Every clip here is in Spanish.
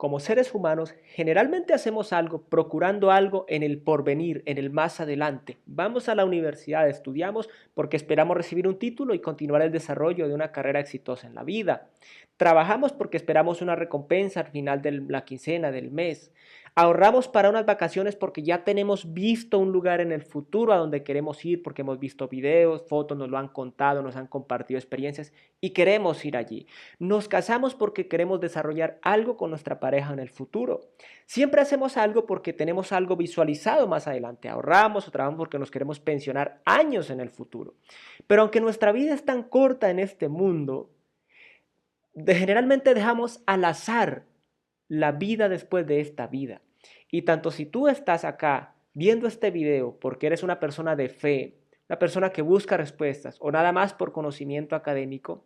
Como seres humanos, generalmente hacemos algo procurando algo en el porvenir, en el más adelante. Vamos a la universidad, estudiamos porque esperamos recibir un título y continuar el desarrollo de una carrera exitosa en la vida. Trabajamos porque esperamos una recompensa al final de la quincena del mes. Ahorramos para unas vacaciones porque ya tenemos visto un lugar en el futuro a donde queremos ir porque hemos visto videos, fotos, nos lo han contado, nos han compartido experiencias y queremos ir allí. Nos casamos porque queremos desarrollar algo con nuestra pareja en el futuro. Siempre hacemos algo porque tenemos algo visualizado más adelante. Ahorramos o trabajamos porque nos queremos pensionar años en el futuro. Pero aunque nuestra vida es tan corta en este mundo, generalmente dejamos al azar la vida después de esta vida. Y tanto si tú estás acá viendo este video porque eres una persona de fe, una persona que busca respuestas o nada más por conocimiento académico,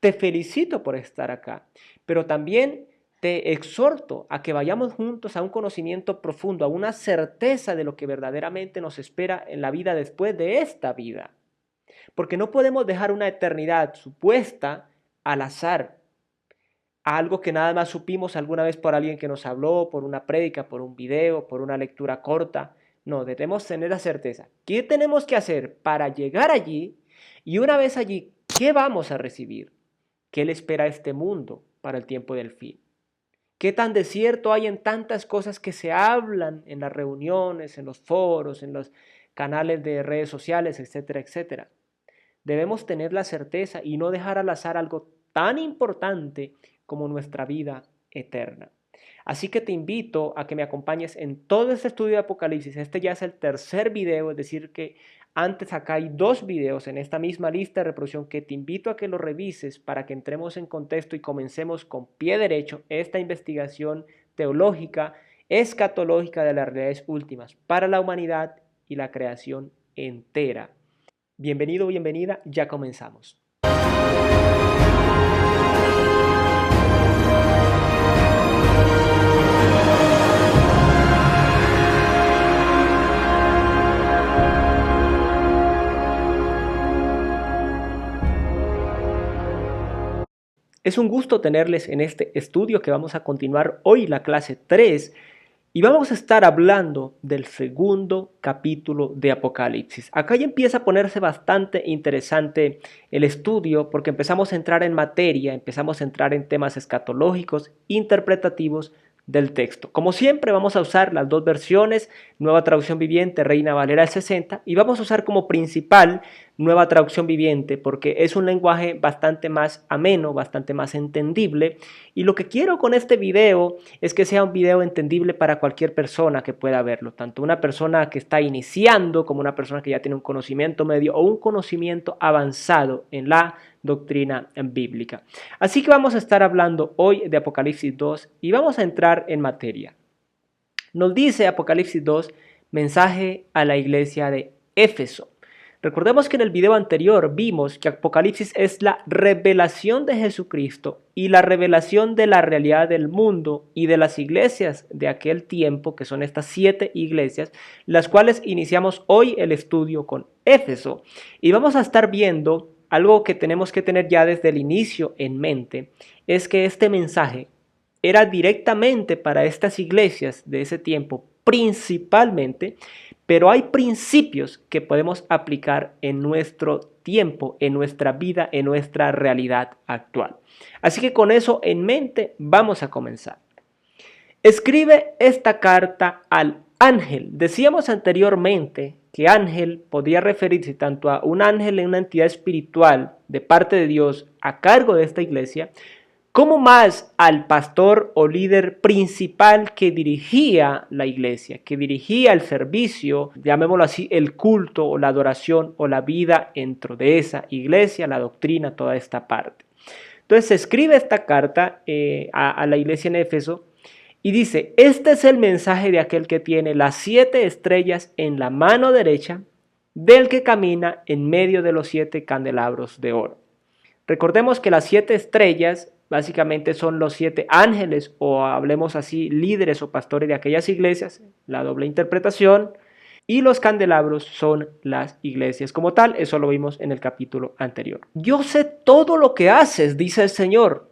te felicito por estar acá, pero también te exhorto a que vayamos juntos a un conocimiento profundo, a una certeza de lo que verdaderamente nos espera en la vida después de esta vida. Porque no podemos dejar una eternidad supuesta al azar, a algo que nada más supimos alguna vez por alguien que nos habló, por una prédica, por un video, por una lectura corta. No, debemos tener la certeza. ¿Qué tenemos que hacer para llegar allí? Y una vez allí, ¿qué vamos a recibir? ¿Qué le espera a este mundo para el tiempo del fin? ¿Qué tan desierto hay en tantas cosas que se hablan en las reuniones, en los foros, en los canales de redes sociales, etcétera, etcétera? Debemos tener la certeza y no dejar al azar algo tan importante como nuestra vida eterna. Así que te invito a que me acompañes en todo este estudio de Apocalipsis. Este ya es el tercer video, es decir que antes acá hay dos videos en esta misma lista de reproducción que te invito a que lo revises para que entremos en contexto y comencemos con pie derecho esta investigación teológica, escatológica de las realidades últimas para la humanidad y la creación entera. Bienvenido, bienvenida, ya comenzamos. Es un gusto tenerles en este estudio que vamos a continuar hoy la clase 3 y vamos a estar hablando del segundo capítulo de Apocalipsis. Acá ya empieza a ponerse bastante interesante el estudio porque empezamos a entrar en materia, empezamos a entrar en temas escatológicos, interpretativos del texto. Como siempre vamos a usar las dos versiones, Nueva Traducción Viviente, Reina Valera del 60, y vamos a usar como principal Nueva Traducción Viviente porque es un lenguaje bastante más ameno, bastante más entendible, y lo que quiero con este video es que sea un video entendible para cualquier persona que pueda verlo, tanto una persona que está iniciando como una persona que ya tiene un conocimiento medio o un conocimiento avanzado en la doctrina bíblica. Así que vamos a estar hablando hoy de Apocalipsis 2 y vamos a entrar en materia. Nos dice Apocalipsis 2, mensaje a la iglesia de Éfeso. Recordemos que en el video anterior vimos que Apocalipsis es la revelación de Jesucristo y la revelación de la realidad del mundo y de las iglesias de aquel tiempo, que son estas 7 iglesias, las cuales iniciamos hoy el estudio con Éfeso. Y vamos a estar viendo algo que tenemos que tener ya desde el inicio en mente, es que este mensaje era directamente para estas iglesias de ese tiempo, principalmente, pero hay principios que podemos aplicar en nuestro tiempo, en nuestra vida, en nuestra realidad actual. Así que con eso en mente vamos a comenzar. Escribe esta carta al ángel. Decíamos anteriormente que ángel podía referirse tanto a un ángel en una entidad espiritual de parte de Dios a cargo de esta iglesia, como más al pastor o líder principal que dirigía la iglesia, que dirigía el servicio, llamémoslo así, el culto o la adoración o la vida dentro de esa iglesia, la doctrina, toda esta parte. Entonces se escribe esta carta a la iglesia en Éfeso y dice, este es el mensaje de aquel que tiene las 7 estrellas en la mano derecha, del que camina en medio de los 7 candelabros de oro. Recordemos que las 7 estrellas básicamente son los 7 ángeles o hablemos así líderes o pastores de aquellas iglesias, la doble interpretación, y los candelabros son las iglesias como tal, eso lo vimos en el capítulo anterior. Yo sé todo lo que haces, dice el Señor,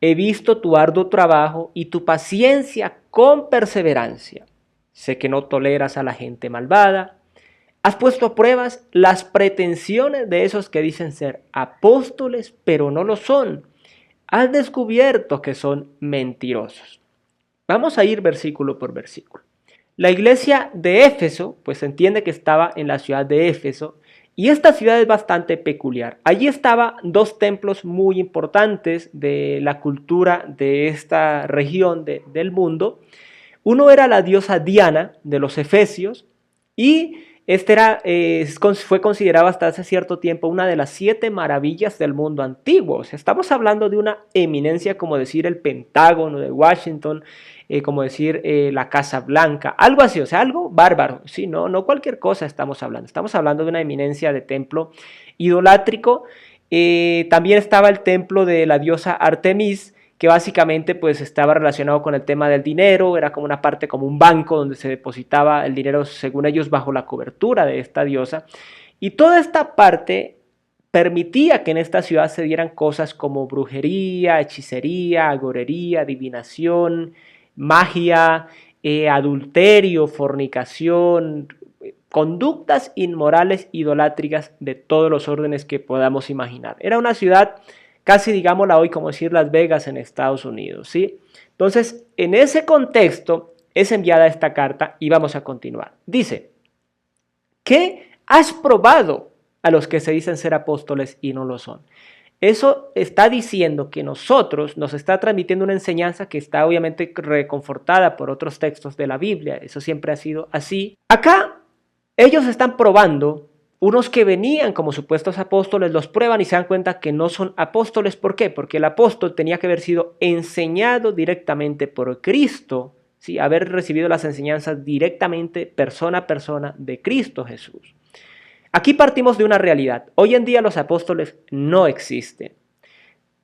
He visto tu arduo trabajo y tu paciencia con perseverancia. Sé que no toleras a la gente malvada. Has puesto a pruebas las pretensiones de esos que dicen ser apóstoles, pero no lo son. Has descubierto que son mentirosos. Vamos a ir versículo por versículo. La iglesia de Éfeso, pues se entiende que estaba en la ciudad de Éfeso, y esta ciudad es bastante peculiar. Allí estaban dos templos muy importantes de la cultura de esta región del mundo. Uno era la diosa Diana de los Efesios, y fue considerado hasta hace cierto tiempo una de las 7 maravillas del mundo antiguo. O sea, estamos hablando de una eminencia como decir el Pentágono de Washington, como decir la Casa Blanca, algo así, o sea, algo bárbaro. Sí, no cualquier cosa estamos hablando de una eminencia de templo idolátrico. También estaba el templo de la diosa Artemis, que básicamente pues estaba relacionado con el tema del dinero, era como una parte, como un banco donde se depositaba el dinero según ellos bajo la cobertura de esta diosa, y toda esta parte permitía que en esta ciudad se dieran cosas como brujería, hechicería, agorería, adivinación, magia, adulterio, fornicación, conductas inmorales, idolátricas de todos los órdenes que podamos imaginar. Era una ciudad casi digámosla hoy como decir Las Vegas en Estados Unidos, ¿sí? Entonces, en ese contexto es enviada esta carta y vamos a continuar. Dice, ¿qué has probado a los que se dicen ser apóstoles y no lo son? Eso está diciendo que nosotros nos está transmitiendo una enseñanza que está obviamente reconfortada por otros textos de la Biblia. Eso siempre ha sido así. Acá ellos están probando. Unos que venían como supuestos apóstoles los prueban y se dan cuenta que no son apóstoles. ¿Por qué? Porque el apóstol tenía que haber sido enseñado directamente por Cristo, ¿sí? Haber recibido las enseñanzas directamente, persona a persona, de Cristo Jesús. Aquí partimos de una realidad. Hoy en día los apóstoles no existen.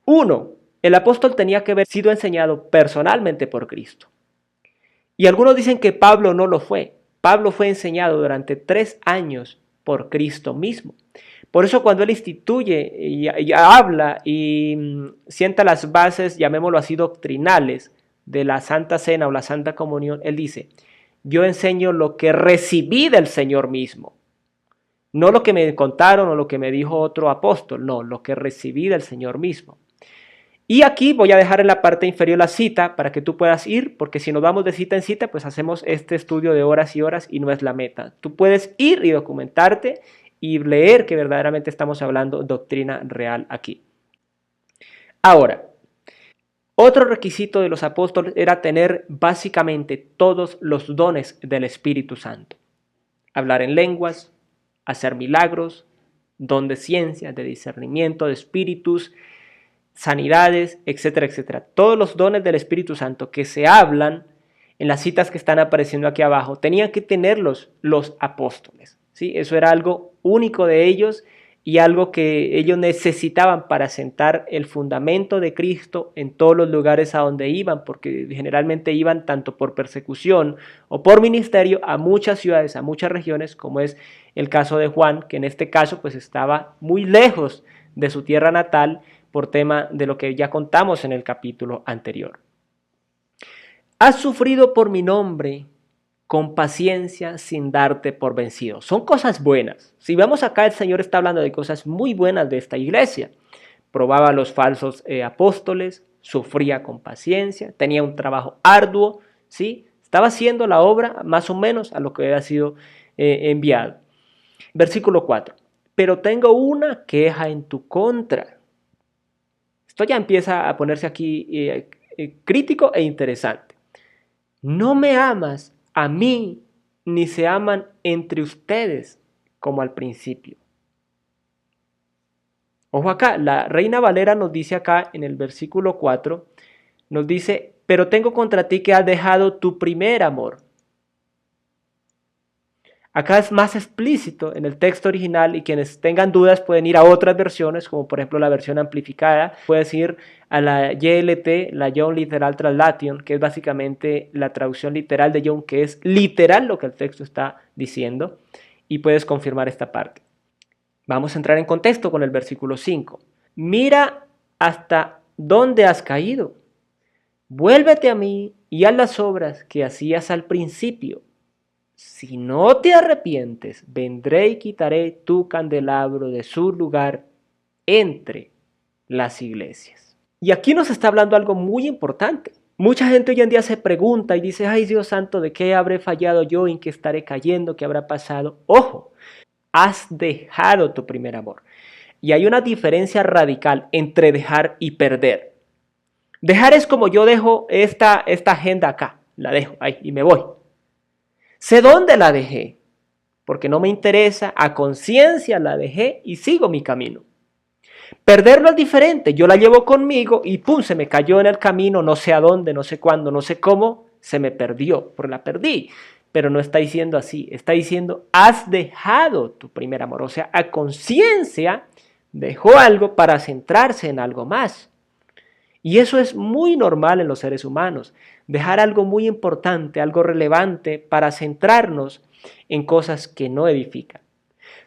Uno, el apóstol tenía que haber sido enseñado personalmente por Cristo. Y algunos dicen que Pablo no lo fue. Pablo fue enseñado durante 3 años por Cristo mismo. Por eso cuando él instituye y habla y sienta las bases, llamémoslo así, doctrinales de la Santa Cena o la Santa Comunión, él dice, yo enseño lo que recibí del Señor mismo. No lo que me contaron o lo que me dijo otro apóstol, no, lo que recibí del Señor mismo. Y aquí voy a dejar en la parte inferior la cita para que tú puedas ir, porque si nos vamos de cita en cita, pues hacemos este estudio de horas y horas y no es la meta. Tú puedes ir y documentarte y leer que verdaderamente estamos hablando doctrina real aquí. Ahora, otro requisito de los apóstoles era tener básicamente todos los dones del Espíritu Santo. Hablar en lenguas, hacer milagros, don de ciencia, de discernimiento de espíritus, sanidades, etcétera, etcétera. Todos los dones del Espíritu Santo que se hablan en las citas que están apareciendo aquí abajo, tenían que tenerlos los apóstoles, ¿sí? Eso era algo único de ellos y algo que ellos necesitaban para sentar el fundamento de Cristo en todos los lugares a donde iban, porque generalmente iban tanto por persecución o por ministerio a muchas ciudades, a muchas regiones, como es el caso de Juan, que en este caso pues estaba muy lejos de su tierra natal por tema de lo que ya contamos en el capítulo anterior. Has sufrido por mi nombre con paciencia sin darte por vencido. Son cosas buenas. Si vemos acá, el Señor está hablando de cosas muy buenas de esta iglesia. Probaba a los falsos apóstoles, sufría con paciencia, tenía un trabajo arduo, ¿sí? Estaba haciendo la obra más o menos a lo que había sido enviado. Versículo 4. Pero tengo una queja en tu contra. Esto ya empieza a ponerse aquí crítico e interesante. No me amas a mí, ni se aman entre ustedes como al principio. Ojo acá, la Reina Valera nos dice acá en el versículo 4, nos dice, pero tengo contra ti que has dejado tu primer amor. Acá es más explícito en el texto original y quienes tengan dudas pueden ir a otras versiones, como por ejemplo la versión amplificada. Puedes ir a la YLT, la Young Literal Translation, que es básicamente la traducción literal de Young, que es literal lo que el texto está diciendo, y puedes confirmar esta parte. Vamos a entrar en contexto con el versículo 5. Mira hasta ¿dónde has caído? Vuélvete a mí y haz las obras que hacías al principio. Si no te arrepientes, vendré y quitaré tu candelabro de su lugar entre las iglesias. Y aquí nos está hablando algo muy importante. Mucha gente hoy en día se pregunta y dice, ay Dios santo, ¿de qué habré fallado yo? ¿En qué estaré cayendo? ¿Qué habrá pasado? Ojo, has dejado tu primer amor. Y hay una diferencia radical entre dejar y perder. Dejar es como yo dejo esta agenda acá, la dejo ahí y me voy. Sé dónde la dejé, porque no me interesa, a conciencia la dejé y sigo mi camino. Perderlo es diferente, yo la llevo conmigo y pum, se me cayó en el camino, no sé a dónde, no sé cuándo, no sé cómo, se me perdió, porque la perdí. Pero no está diciendo así, está diciendo, has dejado tu primer amor, o sea, a conciencia dejó algo para centrarse en algo más. Y eso es muy normal en los seres humanos, dejar algo muy importante, algo relevante para centrarnos en cosas que no edifican.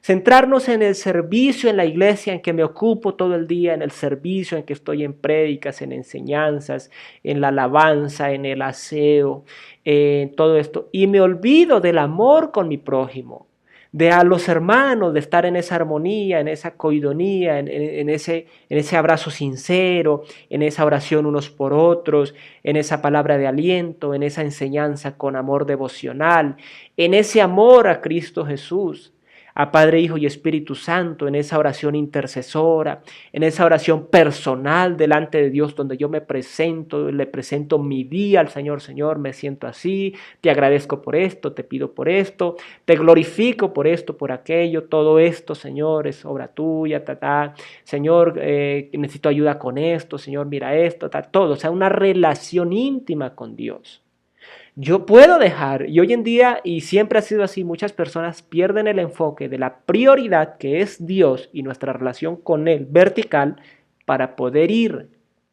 Centrarnos en el servicio en la iglesia en que me ocupo todo el día, en el servicio en que estoy en prédicas, en enseñanzas, en la alabanza, en el aseo, en todo esto. Y me olvido del amor con mi prójimo, de a los hermanos, de estar en esa armonía, en esa coidonía, en ese abrazo sincero, en esa oración unos por otros, en esa palabra de aliento, en esa enseñanza con amor devocional, en ese amor a Cristo Jesús, a Padre, Hijo y Espíritu Santo, en esa oración intercesora, en esa oración personal delante de Dios, donde yo me presento, le presento mi día al Señor. Señor, me siento así, te agradezco por esto, te pido por esto, te glorifico por esto, por aquello, todo esto, Señor, es obra tuya, Señor, necesito ayuda con esto, Señor, mira esto, todo, o sea, una relación íntima con Dios. Yo puedo dejar, y hoy en día, y siempre ha sido así, muchas personas pierden el enfoque de la prioridad que es Dios y nuestra relación con Él vertical para poder ir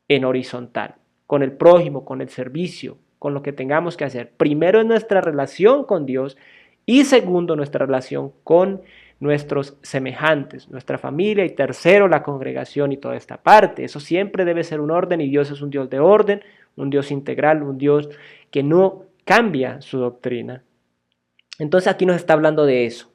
en horizontal, con el prójimo, con el servicio, con lo que tengamos que hacer. Primero es nuestra relación con Dios y segundo nuestra relación con nuestros semejantes, nuestra familia y tercero la congregación y toda esta parte. Eso siempre debe ser un orden y Dios es un Dios de orden, un Dios integral, un Dios que no cambia su doctrina. Entonces aquí nos está hablando de eso,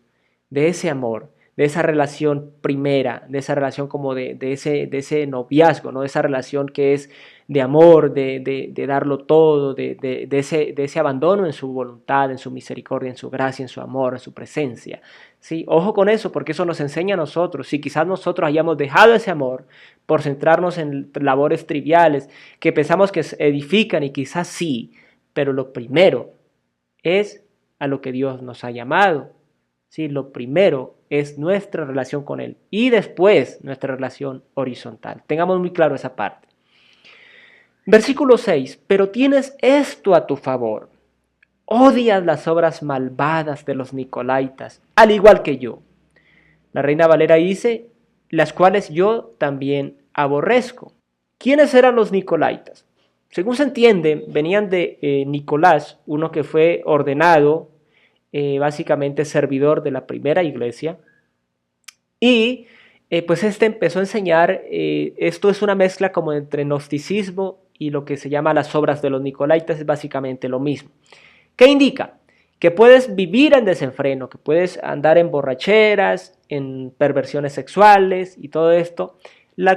de ese amor, de esa relación primera, de esa relación como de ese noviazgo, ¿no? De esa relación que es de amor, de darlo todo, de ese abandono en su voluntad, en su misericordia, en su gracia, en su amor, en su presencia. ¿Sí? Ojo con eso, porque eso nos enseña a nosotros. Si quizás nosotros hayamos dejado ese amor por centrarnos en labores triviales que pensamos que edifican y quizás sí, pero lo primero es a lo que Dios nos ha llamado. ¿Sí? Lo primero es nuestra relación con Él y después nuestra relación horizontal. Tengamos muy claro esa parte. Versículo 6. Pero tienes esto a tu favor. Odias las obras malvadas de los nicolaítas, al igual que yo. La Reina Valera dice, las cuales yo también aborrezco. ¿Quiénes eran los nicolaítas? Según se entiende, venían de Nicolás, uno que fue ordenado, básicamente servidor de la primera iglesia, y pues este empezó a enseñar, esto es una mezcla como entre gnosticismo y lo que se llama las obras de los nicolaítas, es básicamente lo mismo. ¿Qué indica? Que puedes vivir en desenfreno, que puedes andar en borracheras, en perversiones sexuales y todo esto,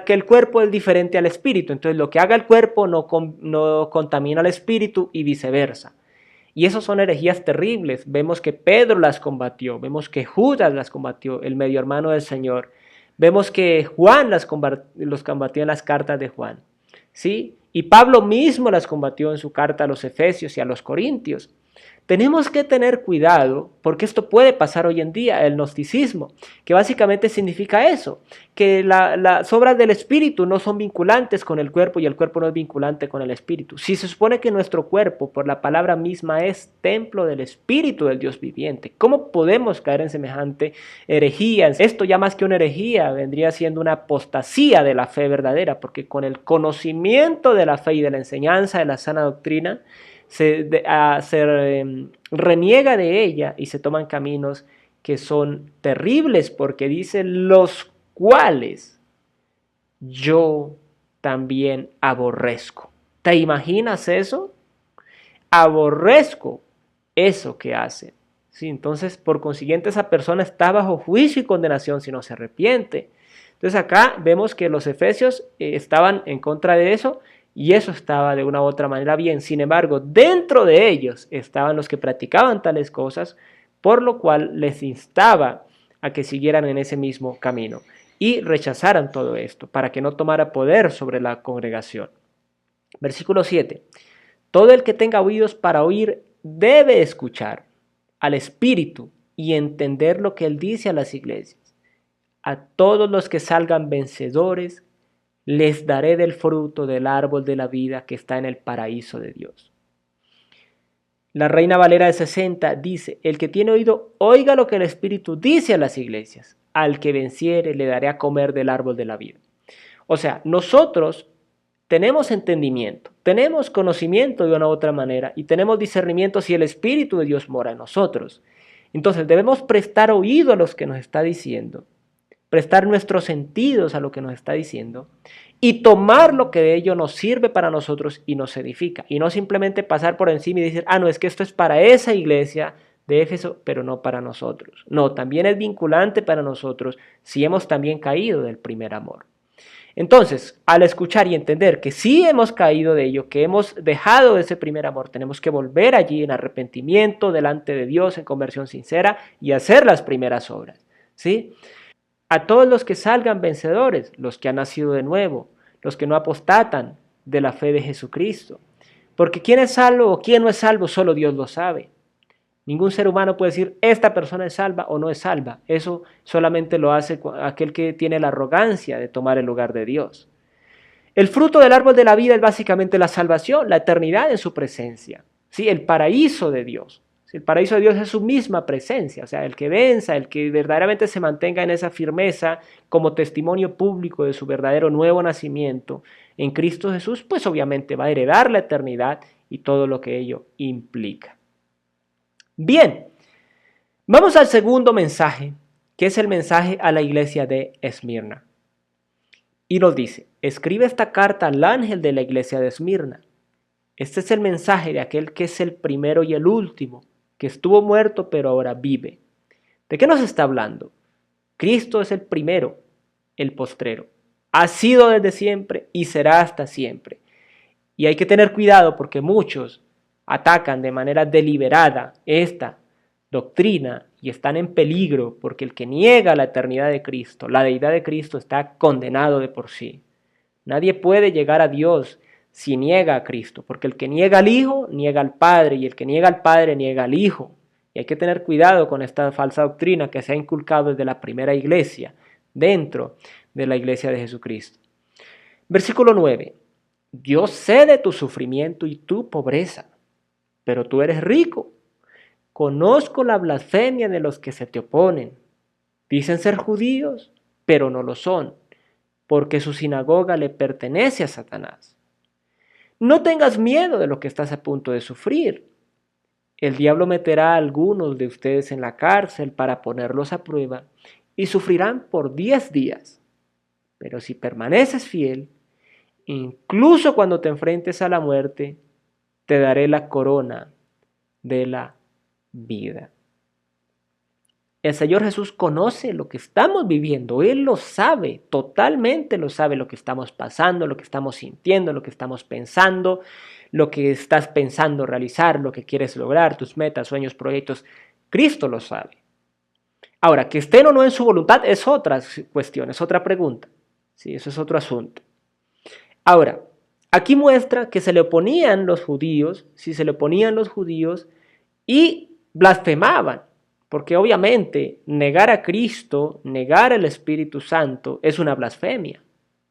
que el cuerpo es diferente al espíritu, entonces lo que haga el cuerpo no contamina al espíritu y viceversa. Y esas son herejías terribles. Vemos que Pedro las combatió, vemos que Judas las combatió, el medio hermano del Señor. Vemos que Juan los combatió en las cartas de Juan. ¿Sí? Y Pablo mismo las combatió en su carta a los Efesios y a los Corintios. Tenemos que tener cuidado porque esto puede pasar hoy en día, el gnosticismo, que básicamente significa eso, que las obras del espíritu no son vinculantes con el cuerpo y el cuerpo no es vinculante con el espíritu. Si se supone que nuestro cuerpo, por la palabra misma, es templo del espíritu del Dios viviente, ¿cómo podemos caer en semejante herejía? Esto ya más que una herejía vendría siendo una apostasía de la fe verdadera, porque con el conocimiento de la fe y de la enseñanza de la sana doctrina, se reniega de ella y se toman caminos que son terribles porque dice los cuales yo también aborrezco. ¿Te imaginas eso? Aborrezco eso que hacen. ¿Sí? Entonces, por consiguiente, esa persona está bajo juicio y condenación si no se arrepiente. Entonces acá vemos que los efesios estaban en contra de eso y eso estaba de una u otra manera bien. Sin embargo, dentro de ellos estaban los que practicaban tales cosas, por lo cual les instaba a que siguieran en ese mismo camino y rechazaran todo esto para que no tomara poder sobre la congregación. Versículo 7. Todo el que tenga oídos para oír debe escuchar al Espíritu y entender lo que Él dice a las iglesias. A todos los que salgan vencedores, les daré del fruto del árbol de la vida que está en el paraíso de Dios. La Reina Valera de 60 dice, el que tiene oído, oiga lo que el Espíritu dice a las iglesias. Al que venciere, le daré a comer del árbol de la vida. O sea, nosotros tenemos entendimiento, tenemos conocimiento de una u otra manera y tenemos discernimiento si el Espíritu de Dios mora en nosotros. Entonces debemos prestar oído a lo que nos está diciendo, prestar nuestros sentidos a lo que nos está diciendo y tomar lo que de ello nos sirve para nosotros y nos edifica. Y no simplemente pasar por encima y decir, no, es que esto es para esa iglesia de Éfeso, pero no para nosotros. No, también es vinculante para nosotros si hemos también caído del primer amor. Entonces, al escuchar y entender que sí hemos caído de ello, que hemos dejado ese primer amor, tenemos que volver allí en arrepentimiento delante de Dios, en conversión sincera y hacer las primeras obras, ¿sí? A todos los que salgan vencedores, los que han nacido de nuevo, los que no apostatan de la fe de Jesucristo. Porque quién es salvo o quién no es salvo, solo Dios lo sabe. Ningún ser humano puede decir, esta persona es salva o no es salva. Eso solamente lo hace aquel que tiene la arrogancia de tomar el lugar de Dios. El fruto del árbol de la vida es básicamente la salvación, la eternidad en su presencia, ¿sí? El paraíso de Dios. El paraíso de Dios es su misma presencia, o sea, el que venza, el que verdaderamente se mantenga en esa firmeza como testimonio público de su verdadero nuevo nacimiento en Cristo Jesús, pues obviamente va a heredar la eternidad y todo lo que ello implica. Bien, vamos al segundo mensaje, que es el mensaje a la iglesia de Esmirna. Y nos dice, escribe esta carta al ángel de la iglesia de Esmirna. Este es el mensaje de aquel que es el primero y el último, que estuvo muerto pero ahora vive. ¿De qué nos está hablando? Cristo es el primero, el postrero. Ha sido desde siempre y será hasta siempre. Y hay que tener cuidado porque muchos atacan de manera deliberada esta doctrina y están en peligro porque el que niega la eternidad de Cristo, la deidad de Cristo, está condenado de por sí. Nadie puede llegar a Dios si niega a Cristo, porque el que niega al Hijo, niega al Padre, y el que niega al Padre, niega al Hijo. Y hay que tener cuidado con esta falsa doctrina que se ha inculcado desde la primera iglesia, dentro de la iglesia de Jesucristo. Versículo 9. Yo sé de tu sufrimiento y tu pobreza, pero tú eres rico. Conozco la blasfemia de los que se te oponen. Dicen ser judíos, pero no lo son, porque su sinagoga le pertenece a Satanás. No tengas miedo de lo que estás a punto de sufrir. El diablo meterá a algunos de ustedes en la cárcel para ponerlos a prueba y sufrirán por 10 días. Pero si permaneces fiel, incluso cuando te enfrentes a la muerte, te daré la corona de la vida. El Señor Jesús conoce lo que estamos viviendo, Él lo sabe, totalmente lo sabe, lo que estamos pasando, lo que estamos sintiendo, lo que estamos pensando, lo que estás pensando realizar, lo que quieres lograr, tus metas, sueños, proyectos. Cristo lo sabe. Ahora, que estén o no en su voluntad es otra cuestión, es otra pregunta. Sí, eso es otro asunto. Ahora, aquí muestra que se le oponían los judíos, si se le oponían los judíos y blasfemaban. Porque obviamente negar a Cristo, negar al Espíritu Santo es una blasfemia,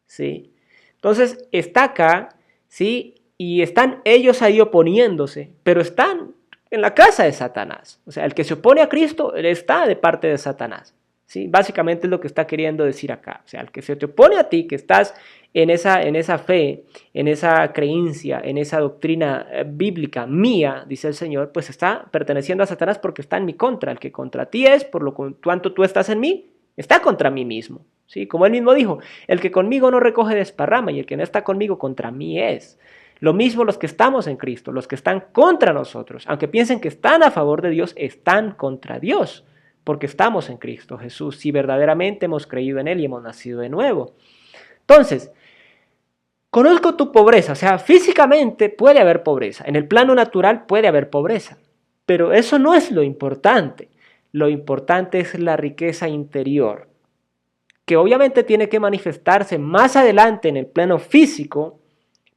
¿sí? Entonces está acá, ¿sí? Y están ellos ahí oponiéndose, pero están en la casa de Satanás. O sea, el que se opone a Cristo está de parte de Satanás, ¿sí? Básicamente es lo que está queriendo decir acá. O sea, el que se te opone a ti, que estás en esa fe, en esa creencia, en esa doctrina bíblica mía, dice el Señor, pues está perteneciendo a Satanás porque está en mi contra. El que contra ti es, por lo cuanto tú estás en mí, está contra mí mismo. ¿sí? Como él mismo dijo, el que conmigo no recoge desparrama y el que no está conmigo contra mí es. Lo mismo los que estamos en Cristo, los que están contra nosotros, aunque piensen que están a favor de Dios, están contra Dios, porque estamos en Cristo Jesús, si verdaderamente hemos creído en Él y hemos nacido de nuevo. Entonces, conozco tu pobreza, o sea, físicamente puede haber pobreza, en el plano natural puede haber pobreza, pero eso no es lo importante. Lo importante es la riqueza interior, que obviamente tiene que manifestarse más adelante en el plano físico,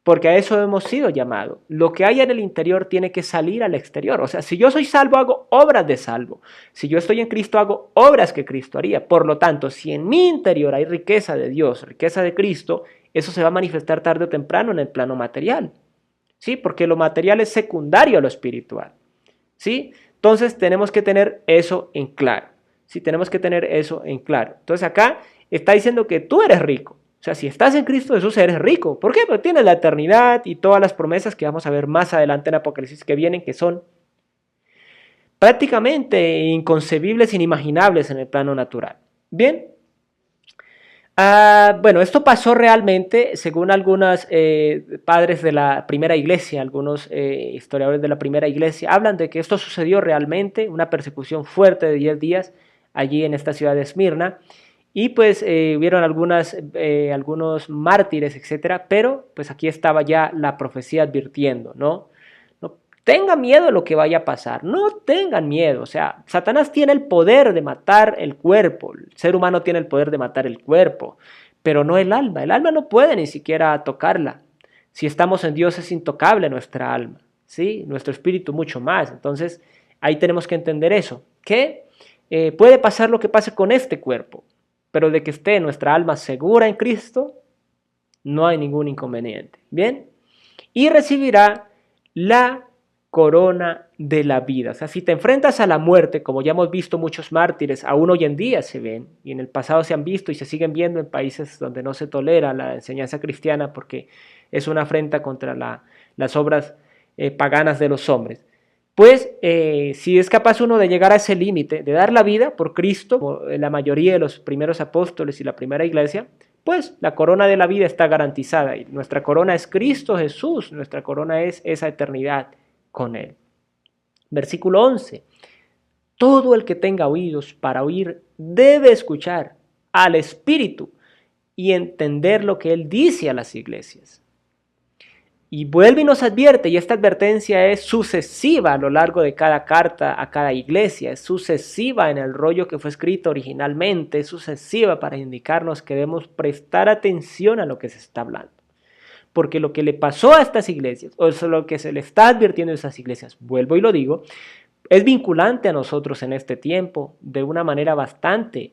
porque a eso hemos sido llamados. Lo que hay en el interior tiene que salir al exterior. O sea, si yo soy salvo, hago obras de salvo. Si yo estoy en Cristo, hago obras que Cristo haría. Por lo tanto, si en mi interior hay riqueza de Dios, riqueza de Cristo, eso se va a manifestar tarde o temprano en el plano material. ¿Sí? Porque lo material es secundario a lo espiritual. ¿Sí? Entonces tenemos que tener eso en claro. ¿Sí? Tenemos que tener eso en claro. Entonces acá está diciendo que tú eres rico. O sea, si estás en Cristo Jesús, eres rico. ¿Por qué? Porque tienes la eternidad y todas las promesas que vamos a ver más adelante en Apocalipsis que vienen, que son prácticamente inconcebibles, inimaginables en el plano natural. Bien. Bueno, esto pasó realmente, según algunos padres de la primera iglesia, algunos historiadores de la primera iglesia, hablan de que esto sucedió realmente, una persecución fuerte de 10 días allí en esta ciudad de Esmirna. Y pues hubieron algunos mártires, etcétera, pero pues aquí estaba ya la profecía advirtiendo, ¿no? No tengan miedo de lo que vaya a pasar, no tengan miedo, o sea, Satanás tiene el poder de matar el cuerpo, el ser humano tiene el poder de matar el cuerpo, pero no el alma no puede ni siquiera tocarla. Si estamos en Dios es intocable nuestra alma, ¿sí? Nuestro espíritu mucho más, entonces ahí tenemos que entender eso, que puede pasar lo que pase con este cuerpo, pero de que esté nuestra alma segura en Cristo, no hay ningún inconveniente. Bien, y recibirá la corona de la vida. O sea, si te enfrentas a la muerte, como ya hemos visto muchos mártires, aún hoy en día se ven, y en el pasado se han visto y se siguen viendo en países donde no se tolera la enseñanza cristiana porque es una afrenta contra las obras paganas de los hombres. Pues si es capaz uno de llegar a ese límite, de dar la vida por Cristo, como la mayoría de los primeros apóstoles y la primera iglesia, pues la corona de la vida está garantizada y nuestra corona es Cristo Jesús, nuestra corona es esa eternidad con Él. Versículo 11. Todo el que tenga oídos para oír debe escuchar al Espíritu y entender lo que Él dice a las iglesias. Y vuelve y nos advierte, y esta advertencia es sucesiva a lo largo de cada carta a cada iglesia, es sucesiva en el rollo que fue escrito originalmente, es sucesiva para indicarnos que debemos prestar atención a lo que se está hablando. Porque lo que le pasó a estas iglesias, o lo que se le está advirtiendo a esas iglesias, vuelvo y lo digo, es vinculante a nosotros en este tiempo de una manera bastante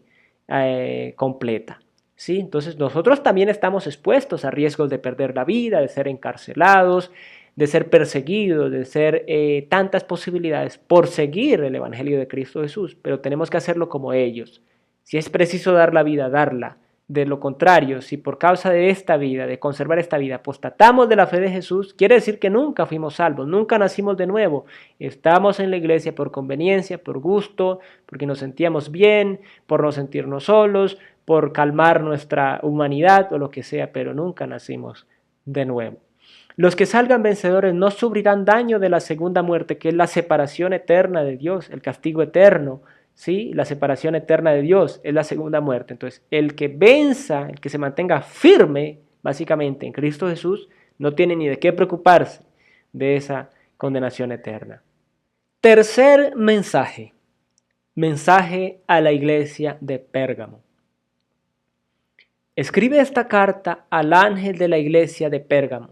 completa. ¿Sí? Entonces nosotros también estamos expuestos a riesgos de perder la vida, de ser encarcelados, de ser perseguidos, de ser tantas posibilidades por seguir el Evangelio de Cristo Jesús, pero tenemos que hacerlo como ellos. Si es preciso dar la vida, darla. De lo contrario, si por causa de esta vida, de conservar esta vida, apostatamos de la fe de Jesús, quiere decir que nunca fuimos salvos, nunca nacimos de nuevo. Estamos en la iglesia por conveniencia, por gusto, porque nos sentíamos bien, por no sentirnos solos, por calmar nuestra humanidad o lo que sea, pero nunca nacimos de nuevo. Los que salgan vencedores no sufrirán daño de la segunda muerte, que es la separación eterna de Dios, el castigo eterno. ¿Sí? La separación eterna de Dios es la segunda muerte. Entonces, el que venza, el que se mantenga firme, básicamente, en Cristo Jesús, no tiene ni de qué preocuparse de esa condenación eterna. Tercer mensaje. Mensaje a la iglesia de Pérgamo. Escribe esta carta al ángel de la iglesia de Pérgamo.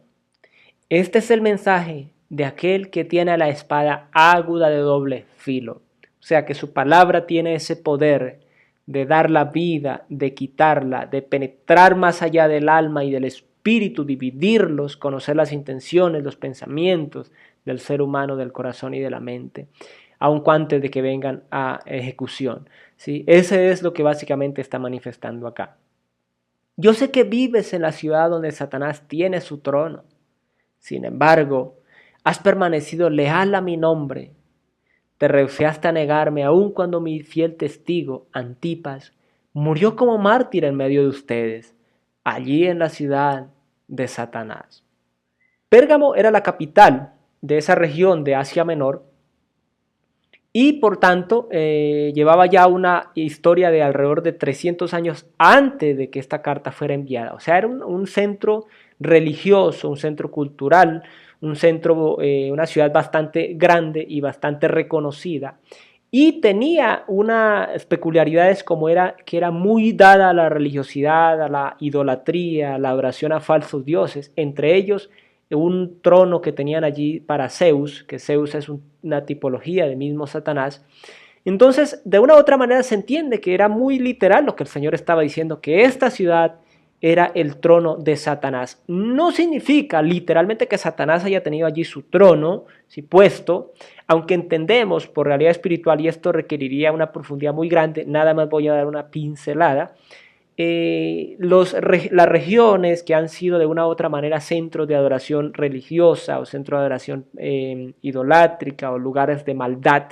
Este es el mensaje de aquel que tiene la espada aguda de doble filo. O sea que su palabra tiene ese poder de dar la vida, de quitarla, de penetrar más allá del alma y del espíritu, dividirlos, conocer las intenciones, los pensamientos del ser humano, del corazón y de la mente, aun antes de que vengan a ejecución. ¿Sí? Ese es lo que básicamente está manifestando acá. Yo sé que vives en la ciudad donde Satanás tiene su trono. Sin embargo, has permanecido leal a mi nombre. Te rehusaste a negarme aun cuando mi fiel testigo, Antipas, murió como mártir en medio de ustedes, allí en la ciudad de Satanás. Pérgamo era la capital de esa región de Asia Menor y por tanto llevaba ya una historia de alrededor de 300 años antes de que esta carta fuera enviada. O sea, era un centro religioso, un centro cultural, un centro, una ciudad bastante grande y bastante reconocida. Y tenía unas peculiaridades como era que era muy dada a la religiosidad, a la idolatría, a la adoración a falsos dioses, entre ellos un trono que tenían allí para Zeus, que Zeus es una tipología del mismo Satanás. Entonces, de una u otra manera se entiende que era muy literal lo que el Señor estaba diciendo, que esta ciudad era el trono de Satanás. No significa literalmente que Satanás haya tenido allí su trono, sí, puesto, aunque entendemos por realidad espiritual, y esto requeriría una profundidad muy grande, nada más voy a dar una pincelada. Las regiones que han sido de una u otra manera centros de adoración religiosa o centros de adoración idolátrica o lugares de maldad,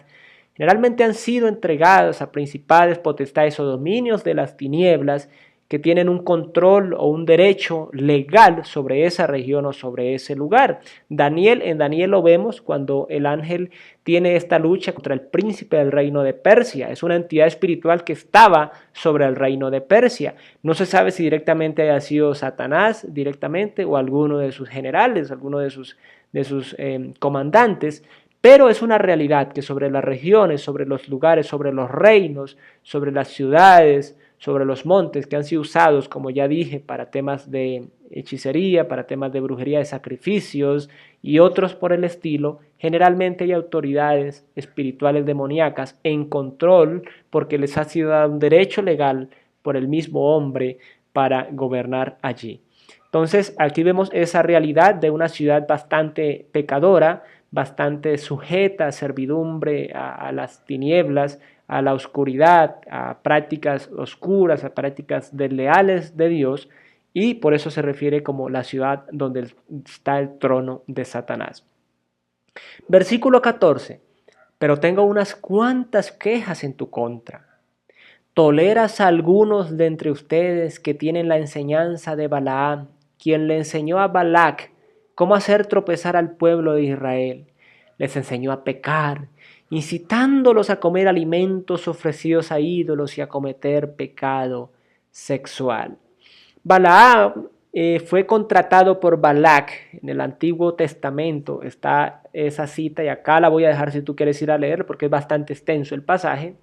generalmente han sido entregados a principales potestades o dominios de las tinieblas que tienen un control o un derecho legal sobre esa región o sobre ese lugar. En Daniel lo vemos cuando el ángel tiene esta lucha contra el príncipe del reino de Persia. Es una entidad espiritual que estaba sobre el reino de Persia. No se sabe si directamente haya sido Satanás directamente o alguno de sus generales, alguno de sus comandantes, pero es una realidad que sobre las regiones, sobre los lugares, sobre los reinos, sobre las ciudades, sobre los montes que han sido usados, como ya dije, para temas de hechicería, para temas de brujería, de sacrificios y otros por el estilo, generalmente hay autoridades espirituales demoníacas en control porque les ha sido dado un derecho legal por el mismo hombre para gobernar allí. Entonces, aquí vemos esa realidad de una ciudad bastante pecadora, bastante sujeta a servidumbre, a las tinieblas, a la oscuridad, a prácticas oscuras, a prácticas desleales de Dios, y por eso se refiere como la ciudad donde está el trono de Satanás. Versículo 14. Pero tengo unas cuantas quejas en tu contra. ¿Toleras a algunos de entre ustedes que tienen la enseñanza de Balaam, quien le enseñó a Balac cómo hacer tropezar al pueblo de Israel? Les enseñó a pecar, incitándolos a comer alimentos ofrecidos a ídolos y a cometer pecado sexual. Balaam fue contratado por Balac en el Antiguo Testamento. Está esa cita y acá la voy a dejar si tú quieres ir a leer porque es bastante extenso el pasaje.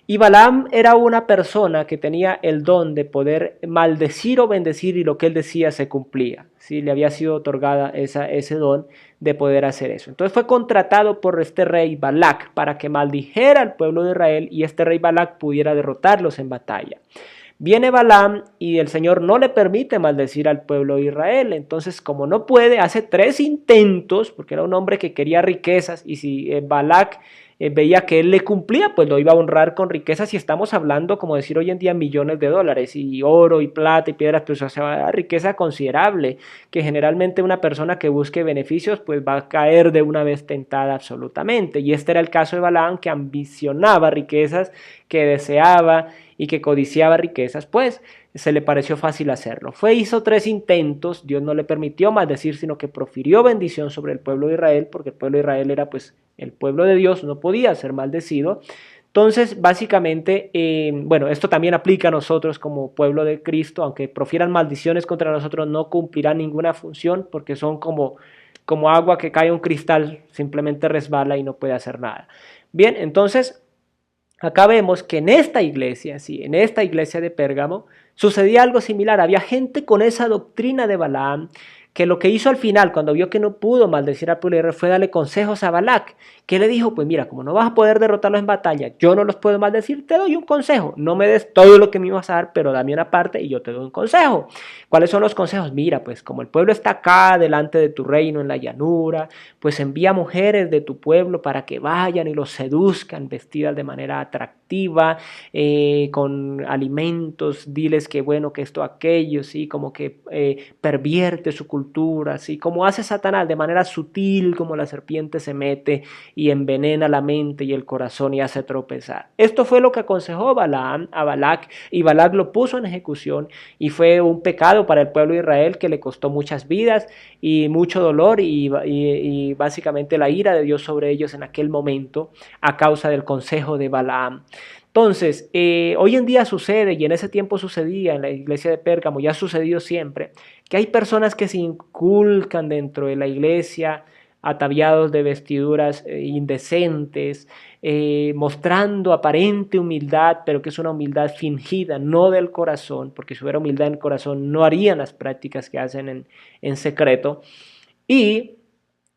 Y Balaam era una persona que tenía el don de poder maldecir o bendecir y lo que él decía se cumplía. ¿Sí? Le había sido otorgada ese don de poder hacer eso. Entonces fue contratado por este rey Balac para que maldijera al pueblo de Israel y este rey Balac pudiera derrotarlos en batalla. Viene Balaam y el Señor no le permite maldecir al pueblo de Israel. Entonces, como no puede, hace 3 intentos, porque era un hombre que quería riquezas, y si Balac veía que él le cumplía, pues lo iba a honrar con riquezas, y estamos hablando, como decir hoy en día, millones de dólares, y oro, y plata, y piedras, pues o sea, va a dar riqueza considerable, que generalmente una persona que busque beneficios, pues va a caer de una vez tentada absolutamente. Y este era el caso de Balaam, que ambicionaba riquezas, que deseaba y que codiciaba riquezas, pues se le pareció fácil hacerlo. Hizo 3 intentos, Dios no le permitió maldecir, sino que profirió bendición sobre el pueblo de Israel, porque el pueblo de Israel era pues el pueblo de Dios, no podía ser maldecido. Entonces, básicamente, bueno, esto también aplica a nosotros como pueblo de Cristo, aunque profieran maldiciones contra nosotros, no cumplirán ninguna función, porque son como agua que cae en un cristal, simplemente resbala y no puede hacer nada. Bien, entonces acá vemos que en esta iglesia, sí, en esta iglesia de Pérgamo, sucedía algo similar. Había gente con esa doctrina de Balaam que lo que hizo al final, cuando vio que no pudo maldecir al pueblo de Israel, fue darle consejos a Balac, que le dijo, pues mira, como no vas a poder derrotarlos en batalla, yo no los puedo maldecir, te doy un consejo. No me des todo lo que me ibas a dar, pero dame una parte y yo te doy un consejo. ¿Cuáles son los consejos? Mira, pues como el pueblo está acá, delante de tu reino, en la llanura, pues envía mujeres de tu pueblo para que vayan y los seduzcan vestidas de manera atractiva atractiva, con alimentos, diles que bueno, que esto, aquello, ¿sí? Como que pervierte su cultura, ¿sí? Como hace Satanás de manera sutil, como la serpiente se mete y envenena la mente y el corazón y hace tropezar. Esto fue lo que aconsejó Balaam a Balac, y Balac lo puso en ejecución, y fue un pecado para el pueblo de Israel que le costó muchas vidas y mucho dolor y básicamente la ira de Dios sobre ellos en aquel momento a causa del consejo de Balaam. Entonces, hoy en día sucede, y en ese tiempo sucedía en la iglesia de Pérgamo, ya ha sucedido siempre, que hay personas que se inculcan dentro de la iglesia ataviados de vestiduras indecentes, mostrando aparente humildad, pero que es una humildad fingida, no del corazón, porque si hubiera humildad en el corazón no harían las prácticas que hacen en secreto, y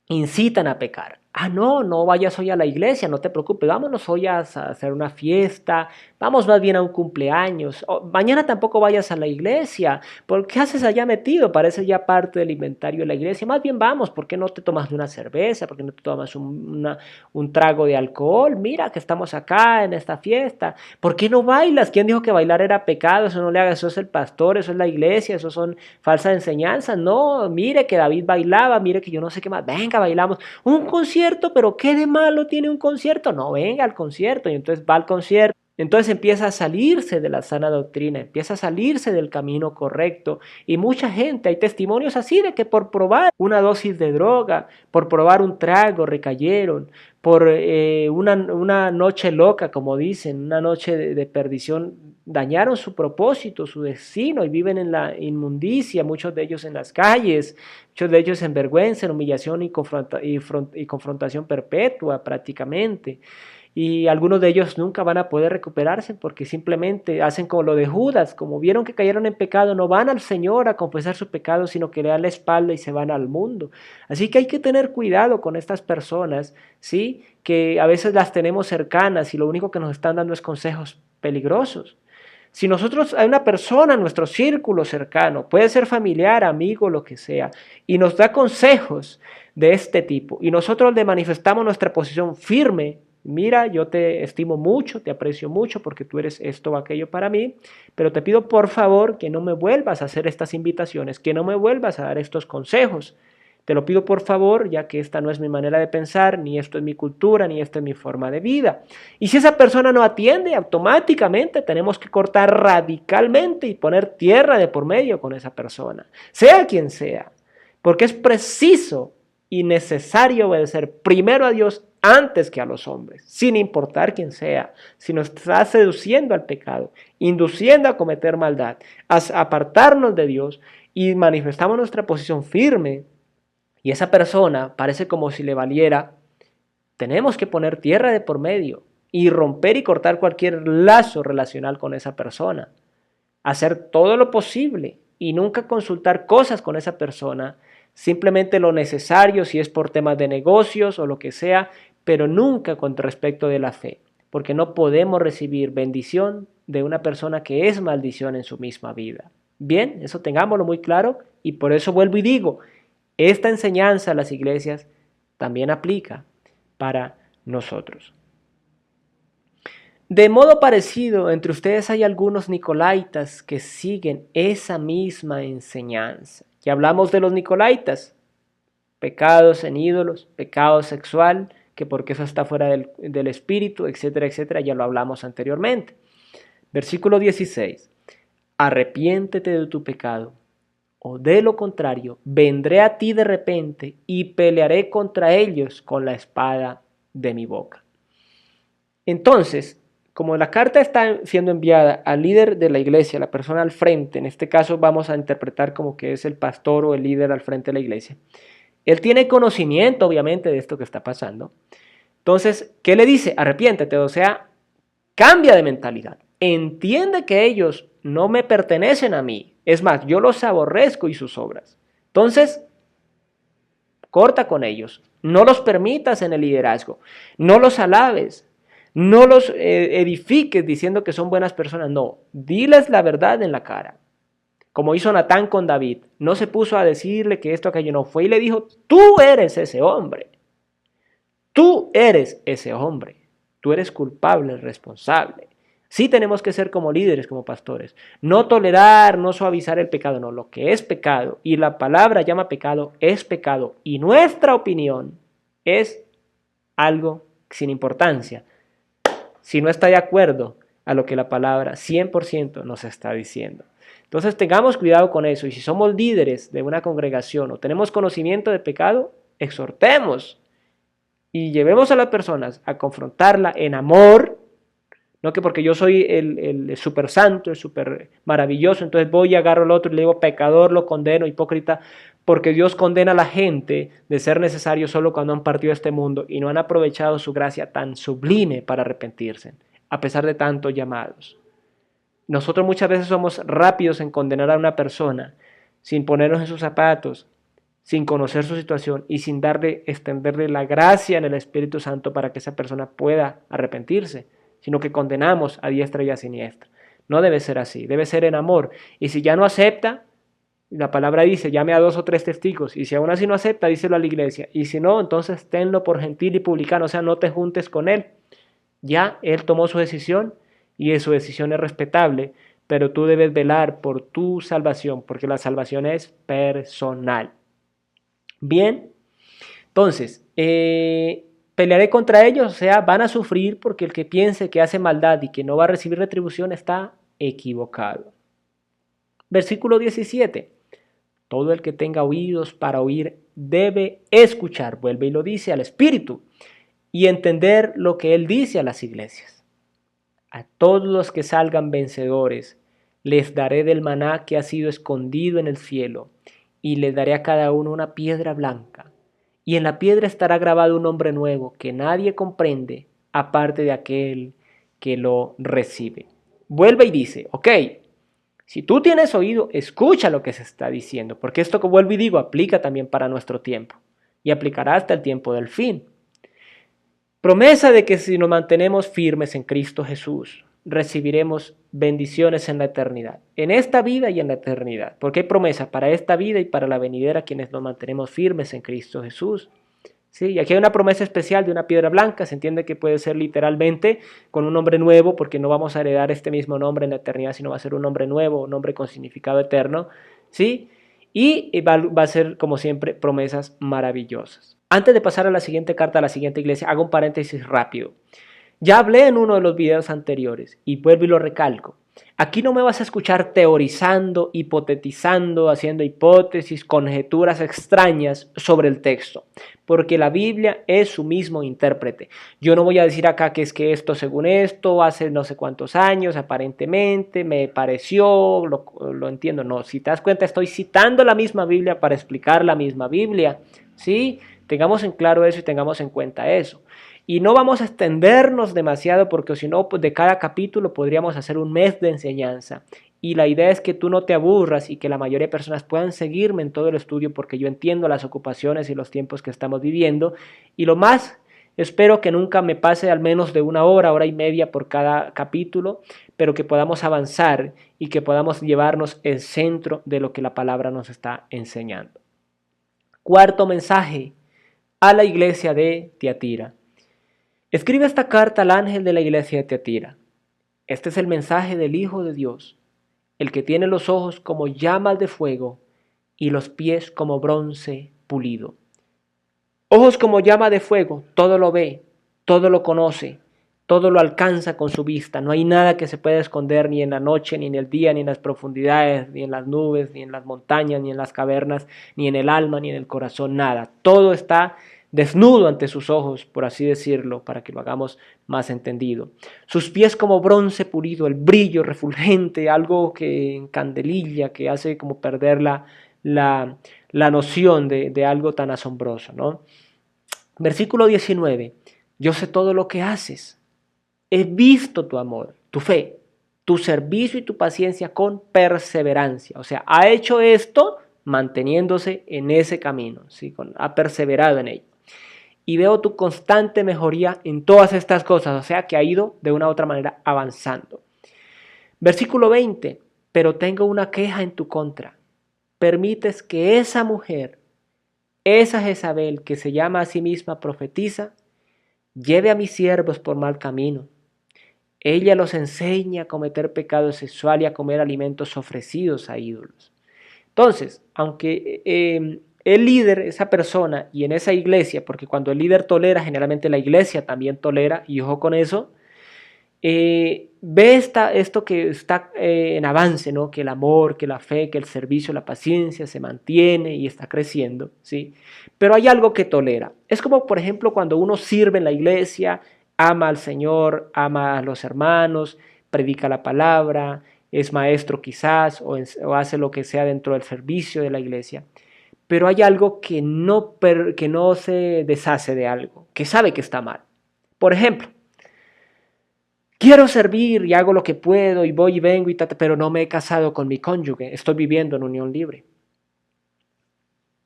incitan a pecar. Ah, no, no vayas hoy a la iglesia, no te preocupes, vámonos hoy a hacer una fiesta, vamos más bien a un cumpleaños, mañana tampoco vayas a la iglesia, ¿por qué haces allá metido? Parece ya parte del inventario de la iglesia, más bien vamos, ¿por qué no te tomas una cerveza? ¿Por qué no te tomas un trago de alcohol? Mira que estamos acá en esta fiesta, ¿por qué no bailas? ¿Quién dijo que bailar era pecado? Eso no le hagas, eso es el pastor, eso es la iglesia, eso son falsas enseñanzas, no, mire que David bailaba, mire que yo no sé qué más, venga, bailamos, un concierto, pero ¿qué de malo tiene un concierto? No, venga al concierto, y entonces va al concierto. Entonces empieza a salirse de la sana doctrina, empieza a salirse del camino correcto. Y mucha gente, hay testimonios así de que por probar una dosis de droga, por probar un trago, recayeron, por una noche loca, como dicen, una noche de perdición, dañaron su propósito, su destino, y viven en la inmundicia, muchos de ellos en las calles, muchos de ellos en vergüenza, en humillación y confrontación perpetua prácticamente. Y algunos de ellos nunca van a poder recuperarse porque simplemente hacen como lo de Judas, como vieron que cayeron en pecado, no van al Señor a confesar su pecado, sino que le dan la espalda y se van al mundo. Así que hay que tener cuidado con estas personas, ¿sí? Que a veces las tenemos cercanas y lo único que nos están dando es consejos peligrosos. Si nosotros hay una persona en nuestro círculo cercano, puede ser familiar, amigo, lo que sea, y nos da consejos de este tipo, y nosotros le manifestamos nuestra posición firme, mira, yo te estimo mucho, te aprecio mucho porque tú eres esto o aquello para mí, pero te pido por favor que no me vuelvas a hacer estas invitaciones, que no me vuelvas a dar estos consejos. Te lo pido por favor, ya que esta no es mi manera de pensar, ni esto es mi cultura, ni esta es mi forma de vida. Y si esa persona no atiende, automáticamente tenemos que cortar radicalmente y poner tierra de por medio con esa persona, sea quien sea, porque es preciso y necesario obedecer primero a Dios antes que a los hombres, sin importar quién sea. Si nos está seduciendo al pecado, induciendo a cometer maldad, a apartarnos de Dios y manifestamos nuestra posición firme, y esa persona parece como si le valiera, tenemos que poner tierra de por medio y romper y cortar cualquier lazo relacional con esa persona. Hacer todo lo posible y nunca consultar cosas con esa persona, simplemente lo necesario si es por temas de negocios o lo que sea, pero nunca con respecto de la fe, porque no podemos recibir bendición de una persona que es maldición en su misma vida. Bien, eso tengámoslo muy claro, y por eso vuelvo y digo, esta enseñanza a las iglesias también aplica para nosotros. De modo parecido, entre ustedes hay algunos nicolaitas que siguen esa misma enseñanza. Ya hablamos de los nicolaitas, pecados en ídolos, pecado sexual, que porque eso está fuera del espíritu, etcétera, etcétera, ya lo hablamos anteriormente. Versículo 16, arrepiéntete de tu pecado, o de lo contrario, vendré a ti de repente y pelearé contra ellos con la espada de mi boca. Entonces, como la carta está siendo enviada al líder de la iglesia, la persona al frente, en este caso vamos a interpretar como que es el pastor o el líder al frente de la iglesia, él tiene conocimiento obviamente de esto que está pasando. Entonces, ¿qué le dice? Arrepiéntete, o sea, cambia de mentalidad. Entiende que ellos no me pertenecen a mí. Es más, yo los aborrezco y sus obras. Entonces, corta con ellos. No los permitas en el liderazgo. No los alabes. No los edifiques diciendo que son buenas personas. No, diles la verdad en la cara. Como hizo Natán con David. No se puso a decirle que esto, aquello no fue. Y le dijo, tú eres ese hombre. Tú eres ese hombre. Tú eres culpable, responsable. Sí tenemos que ser como líderes, como pastores. No tolerar, no suavizar el pecado, no. Lo que es pecado y la palabra llama pecado es pecado. Y nuestra opinión es algo sin importancia, si no está de acuerdo a lo que la palabra 100% nos está diciendo. Entonces tengamos cuidado con eso, y si somos líderes de una congregación o tenemos conocimiento de pecado, exhortemos y llevemos a las personas a confrontarla en amor, no que porque yo soy el super santo, el super maravilloso, entonces voy y agarro al otro y le digo pecador, lo condeno, hipócrita, porque Dios condena a la gente de ser necesario solo cuando han partido a este mundo y no han aprovechado su gracia tan sublime para arrepentirse, a pesar de tantos llamados. Nosotros muchas veces somos rápidos en condenar a una persona sin ponernos en sus zapatos, sin conocer su situación y sin extenderle la gracia en el Espíritu Santo para que esa persona pueda arrepentirse, sino que condenamos a diestra y a siniestra. No debe ser así, debe ser en amor. Y si ya no acepta, la palabra dice, llame a 2 o 3 testigos, y si aún así no acepta, díselo a la iglesia, y si no, entonces tenlo por gentil y publicano, o sea, no te juntes con él. Ya él tomó su decisión, y su decisión es respetable, pero tú debes velar por tu salvación, porque la salvación es personal. Bien, entonces, pelearé contra ellos, o sea, van a sufrir porque el que piense que hace maldad y que no va a recibir retribución está equivocado. Versículo 17. Todo el que tenga oídos para oír debe escuchar, vuelve y lo dice al Espíritu, y entender lo que Él dice a las iglesias. A todos los que salgan vencedores, les daré del maná que ha sido escondido en el cielo, y les daré a cada uno una piedra blanca. Y en la piedra estará grabado un nombre nuevo que nadie comprende, aparte de aquel que lo recibe. Vuelve y dice, ok, si tú tienes oído, escucha lo que se está diciendo, porque esto que vuelvo y digo aplica también para nuestro tiempo, y aplicará hasta el tiempo del fin. Promesa de que si nos mantenemos firmes en Cristo Jesús, recibiremos bendiciones en la eternidad, en esta vida y en la eternidad, porque hay promesa para esta vida y para la venidera quienes nos mantenemos firmes en Cristo Jesús. Sí, y aquí hay una promesa especial de una piedra blanca, se entiende que puede ser literalmente con un nombre nuevo, porque no vamos a heredar este mismo nombre en la eternidad, sino va a ser un nombre nuevo, un nombre con significado eterno, ¿sí? Y va a ser, como siempre, promesas maravillosas. Antes de pasar a la siguiente carta, a la siguiente iglesia, hago un paréntesis rápido. Ya hablé en uno de los videos anteriores y vuelvo y lo recalco. Aquí no me vas a escuchar teorizando, hipotetizando, haciendo hipótesis, conjeturas extrañas sobre el texto, porque la Biblia es su mismo intérprete. Yo no voy a decir acá que es que esto según esto, hace no sé cuántos años, aparentemente, me pareció, lo entiendo. No, si te das cuenta, estoy citando la misma Biblia para explicar la misma Biblia, ¿sí? Tengamos en claro eso y tengamos en cuenta eso. Y no vamos a extendernos demasiado porque si no, pues de cada capítulo podríamos hacer un mes de enseñanza. Y la idea es que tú no te aburras y que la mayoría de personas puedan seguirme en todo el estudio porque yo entiendo las ocupaciones y los tiempos que estamos viviendo. Y lo más, espero que nunca me pase al menos de una hora, hora y media por cada capítulo, pero que podamos avanzar y que podamos llevarnos el centro de lo que la palabra nos está enseñando. Cuarto mensaje a la iglesia de Tiatira. Escribe esta carta al ángel de la iglesia de Tiatira. Este es el mensaje del Hijo de Dios, el que tiene los ojos como llamas de fuego y los pies como bronce pulido. Ojos como llama de fuego, todo lo ve, todo lo conoce, todo lo alcanza con su vista. No hay nada que se pueda esconder ni en la noche, ni en el día, ni en las profundidades, ni en las nubes, ni en las montañas, ni en las cavernas, ni en el alma, ni en el corazón, nada. Todo está desnudo ante sus ojos, por así decirlo, para que lo hagamos más entendido. Sus pies como bronce pulido, el brillo refulgente, algo que encandelilla, que hace como perder la noción de algo tan asombroso, ¿no? Versículo 19. Yo sé todo lo que haces. He visto tu amor, tu fe, tu servicio y tu paciencia con perseverancia. O sea, ha hecho esto manteniéndose en ese camino, ¿sí? Ha perseverado en ello. Y veo tu constante mejoría en todas estas cosas, o sea que ha ido de una u otra manera avanzando. Versículo 20, pero tengo una queja en tu contra. Permites que esa mujer, esa Jezabel que se llama a sí misma profetiza, Lleve a mis siervos por mal camino. Ella los enseña a cometer pecado sexual y a comer alimentos ofrecidos a ídolos. Entonces, aunque el líder, esa persona, y en esa iglesia, porque cuando el líder tolera, generalmente la iglesia también tolera, y ojo con eso, ve esto que está en avance, ¿no? Que el amor, que la fe, que el servicio, la paciencia se mantiene y está creciendo, ¿sí? Pero hay algo que tolera. Es como, por ejemplo, cuando uno sirve en la iglesia, ama al Señor, ama a los hermanos, predica la palabra, es maestro quizás, o hace lo que sea dentro del servicio de la iglesia. Pero hay algo que no se deshace de algo, que sabe que está mal. Por ejemplo, quiero servir y hago lo que puedo y voy y vengo pero no me he casado con mi cónyuge, estoy viviendo en unión libre.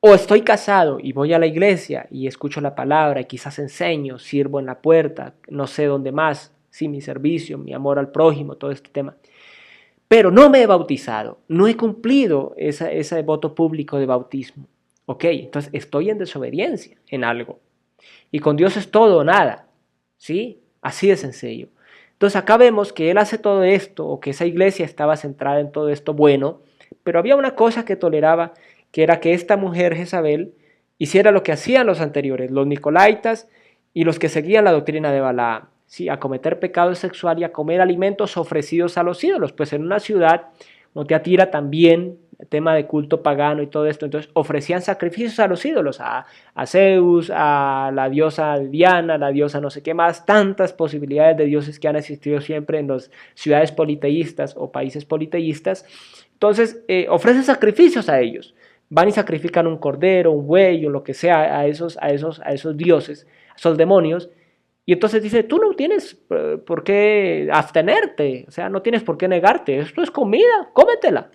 O estoy casado y voy a la iglesia y escucho la palabra y quizás enseño, sirvo en la puerta, no sé dónde más, sí, mi servicio, mi amor al prójimo, todo este tema. Pero no me he bautizado, no he cumplido ese voto público de bautismo. Ok, entonces estoy en desobediencia en algo. Y con Dios es todo o nada, ¿sí? Así de sencillo. Entonces acá vemos que él hace todo esto, o que esa iglesia estaba centrada en todo esto bueno, pero había una cosa que toleraba, que era que esta mujer Jezabel hiciera lo que hacían los anteriores, los nicolaitas y los que seguían la doctrina de Balaam, ¿sí? A cometer pecado sexual y a comer alimentos ofrecidos a los ídolos, pues en una ciudad, Tiatira también, el tema de culto pagano y todo esto, entonces ofrecían sacrificios a los ídolos, a Zeus, a la diosa Diana, la diosa no sé qué más, tantas posibilidades de dioses que han existido siempre en las ciudades politeístas o países politeístas. Entonces ofrecen sacrificios a ellos, van y sacrifican un cordero, un buey o lo que sea a esos dioses, a esos demonios. Y entonces dice, tú no tienes por qué abstenerte, o sea, no tienes por qué negarte, esto es comida, cómetela.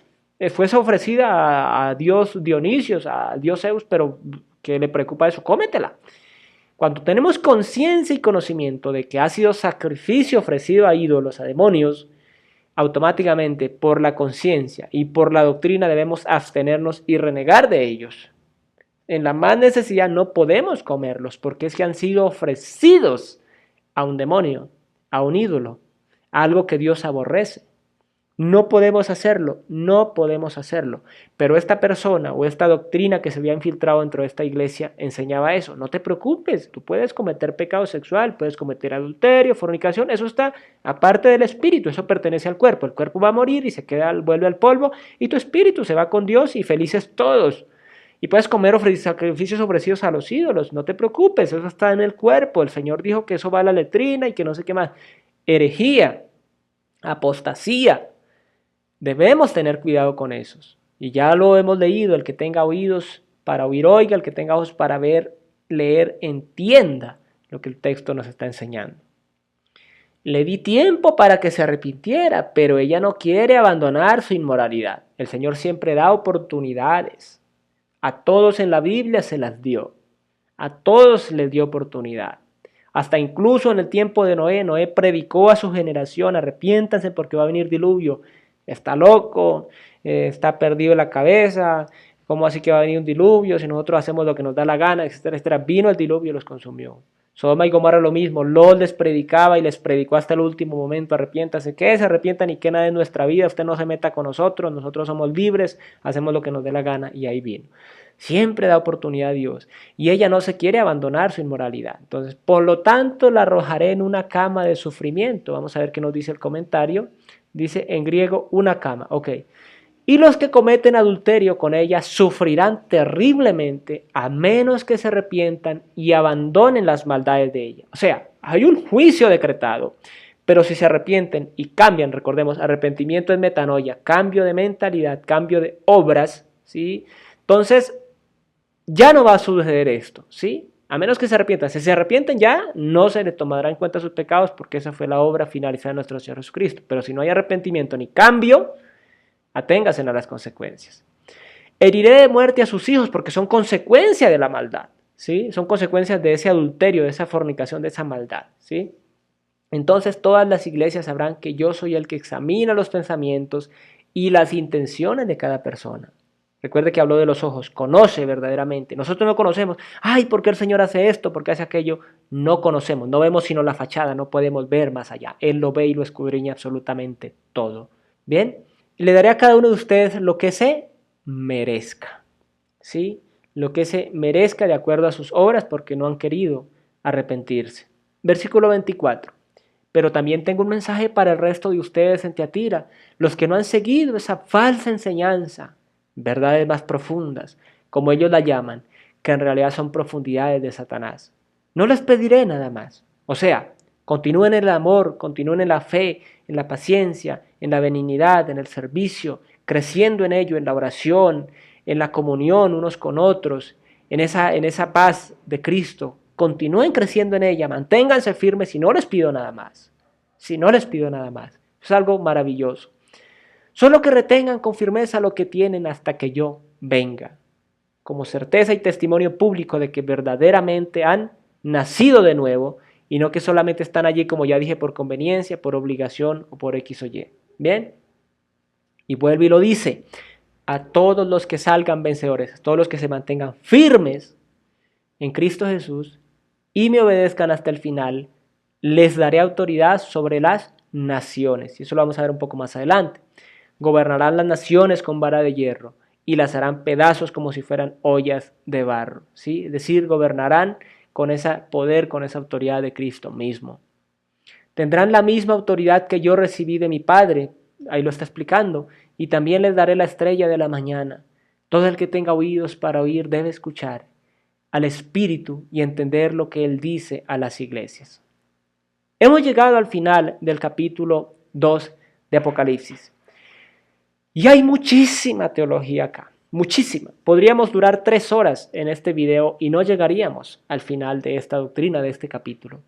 Fue ofrecida a Dios Dionisio, a Dios Zeus, pero ¿qué le preocupa eso? Cómetela. Cuando tenemos conciencia y conocimiento de que ha sido sacrificio ofrecido a ídolos, a demonios, automáticamente por la conciencia y por la doctrina debemos abstenernos y renegar de ellos. En la más necesidad no podemos comerlos porque es que han sido ofrecidos a un demonio, a un ídolo, a algo que Dios aborrece. No podemos hacerlo, no podemos hacerlo. Pero esta persona o esta doctrina que se había infiltrado dentro de esta iglesia enseñaba eso. No te preocupes, tú puedes cometer pecado sexual, puedes cometer adulterio, fornicación, eso está aparte del espíritu, eso pertenece al cuerpo. El cuerpo va a morir y vuelve al polvo y tu espíritu se va con Dios y felices todos. Y puedes comer sacrificios ofrecidos a los ídolos, no te preocupes, eso está en el cuerpo. El Señor dijo que eso va a la letrina y que no sé qué más. Herejía, apostasía. Debemos tener cuidado con esos. Y ya lo hemos leído, el que tenga oídos para oír, oiga, el que tenga ojos para ver, leer, entienda lo que el texto nos está enseñando. Le di tiempo para que se arrepintiera, pero ella no quiere abandonar su inmoralidad. El Señor siempre da oportunidades. A todos en la Biblia se las dio. A todos les dio oportunidad. Hasta incluso en el tiempo de Noé, Noé predicó a su generación, arrepiéntanse porque va a venir diluvio. Está loco, está perdido en la cabeza, ¿cómo así que va a venir un diluvio? Si nosotros hacemos lo que nos da la gana, etcétera, etcétera. Vino el diluvio y los consumió. Sodoma y Gomorra lo mismo, Lot les predicaba y les predicó hasta el último momento, arrepiéntanse, que se arrepientan y que nada en nuestra vida, usted no se meta con nosotros somos libres, hacemos lo que nos dé la gana y ahí vino. Siempre da oportunidad a Dios y ella no se quiere abandonar su inmoralidad. Entonces, por lo tanto, la arrojaré en una cama de sufrimiento. Vamos a ver qué nos dice el comentario. Dice en griego una cama, ok. Y los que cometen adulterio con ella sufrirán terriblemente a menos que se arrepientan y abandonen las maldades de ella. O sea, hay un juicio decretado, pero si se arrepienten y cambian, recordemos, arrepentimiento es metanoia, cambio de mentalidad, cambio de obras, ¿sí? Entonces, ya no va a suceder esto, ¿sí? A menos que se arrepientan. Si se arrepienten ya, no se les tomará en cuenta sus pecados porque esa fue la obra finalizada de nuestro Señor Jesucristo. Pero si no hay arrepentimiento ni cambio, aténganse a las consecuencias. Heriré de muerte a sus hijos porque son consecuencia de la maldad, ¿sí? Son consecuencias de ese adulterio, de esa fornicación, de esa maldad, ¿sí? Entonces todas las iglesias sabrán que yo soy el que examina los pensamientos y las intenciones de cada persona. Recuerde que habló de los ojos, conoce verdaderamente. Nosotros no conocemos, ay, ¿por qué el Señor hace esto? ¿Por qué hace aquello? No conocemos, no vemos sino la fachada, no podemos ver más allá. Él lo ve y lo escudriña absolutamente todo. Bien, le daré a cada uno de ustedes lo que se merezca, ¿sí? Lo que se merezca de acuerdo a sus obras porque no han querido arrepentirse. Versículo 24. Pero también tengo un mensaje para el resto de ustedes en Tiatira, los que no han seguido esa falsa enseñanza, verdades más profundas, como ellos la llaman, que en realidad son profundidades de Satanás. No les pediré nada más. O sea, continúen en el amor, continúen en la fe, en la paciencia, en la benignidad, en el servicio, creciendo en ello, en la oración, en la comunión unos con otros, en esa paz de Cristo. Continúen creciendo en ella, manténganse firmes y no les pido nada más. Si no les pido nada más. Es algo maravilloso. Solo que retengan con firmeza lo que tienen hasta que yo venga, como certeza y testimonio público de que verdaderamente han nacido de nuevo y no que solamente están allí, como ya dije, por conveniencia, por obligación o por X o Y. ¿Bien? Y vuelve y lo dice, a todos los que salgan vencedores, a todos los que se mantengan firmes en Cristo Jesús y me obedezcan hasta el final, les daré autoridad sobre las naciones. Y eso lo vamos a ver un poco más adelante. Gobernarán las naciones con vara de hierro y las harán pedazos como si fueran ollas de barro. ¿Sí? Es decir, gobernarán con ese poder, con esa autoridad de Cristo mismo. Tendrán la misma autoridad que yo recibí de mi Padre, ahí lo está explicando, y también les daré la estrella de la mañana. Todo el que tenga oídos para oír debe escuchar al Espíritu y entender lo que Él dice a las iglesias. Hemos llegado al final del capítulo 2 de Apocalipsis. Y hay muchísima teología acá, muchísima. Podríamos durar 3 horas en este video y no llegaríamos al final de esta doctrina, de este capítulo.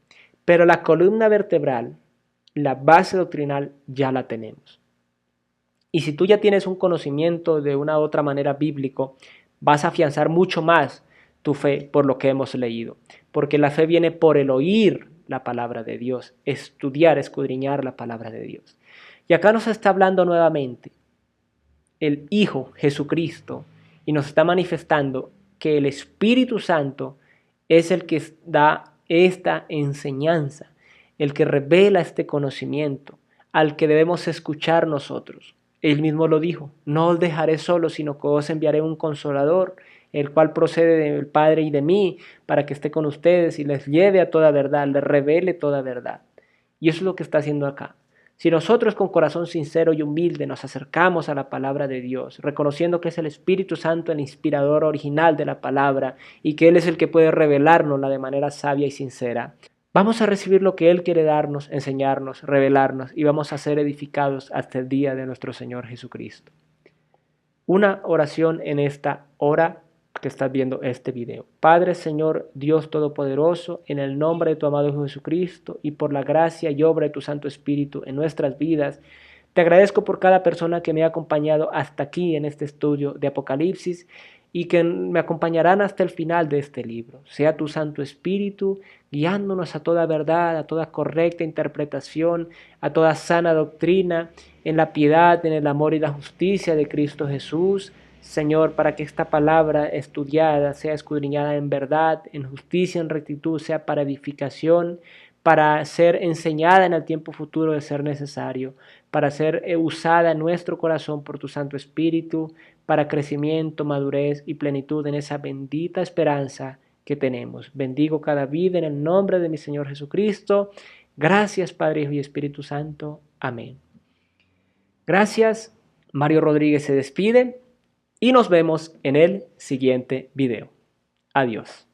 Pero la columna vertebral, la base doctrinal, ya la tenemos. Y si tú ya tienes un conocimiento de una u otra manera bíblico, vas a afianzar mucho más tu fe por lo que hemos leído. Porque la fe viene por el oír la palabra de Dios, estudiar, escudriñar la palabra de Dios. Y acá nos está hablando nuevamente el Hijo Jesucristo y nos está manifestando que el Espíritu Santo es el que da esta enseñanza, el que revela este conocimiento, al que debemos escuchar nosotros. Él mismo lo dijo, no os dejaré solo, sino que os enviaré un consolador, el cual procede del Padre y de mí, para que esté con ustedes y les lleve a toda verdad, les revele toda verdad. Y eso es lo que está haciendo acá. Si nosotros con corazón sincero y humilde nos acercamos a la palabra de Dios, reconociendo que es el Espíritu Santo el inspirador original de la palabra y que Él es el que puede revelárnosla de manera sabia y sincera, vamos a recibir lo que Él quiere darnos, enseñarnos, revelarnos y vamos a ser edificados hasta el día de nuestro Señor Jesucristo. Una oración en esta hora que estás viendo este video. Padre, Señor, Dios Todopoderoso, en el nombre de tu amado Jesucristo y por la gracia y obra de tu Santo Espíritu en nuestras vidas, te agradezco por cada persona que me ha acompañado hasta aquí en este estudio de Apocalipsis y que me acompañarán hasta el final de este libro. Sea tu Santo Espíritu guiándonos a toda verdad, a toda correcta interpretación, a toda sana doctrina, en la piedad, en el amor y la justicia de Cristo Jesús. Señor, para que esta palabra estudiada sea escudriñada en verdad, en justicia, en rectitud, sea para edificación, para ser enseñada en el tiempo futuro de ser necesario, para ser usada en nuestro corazón por tu Santo Espíritu, para crecimiento, madurez y plenitud en esa bendita esperanza que tenemos. Bendigo cada vida en el nombre de mi Señor Jesucristo. Gracias, Padre, Hijo y Espíritu Santo. Amén. Gracias. Mario Rodríguez se despide y nos vemos en el siguiente video. Adiós.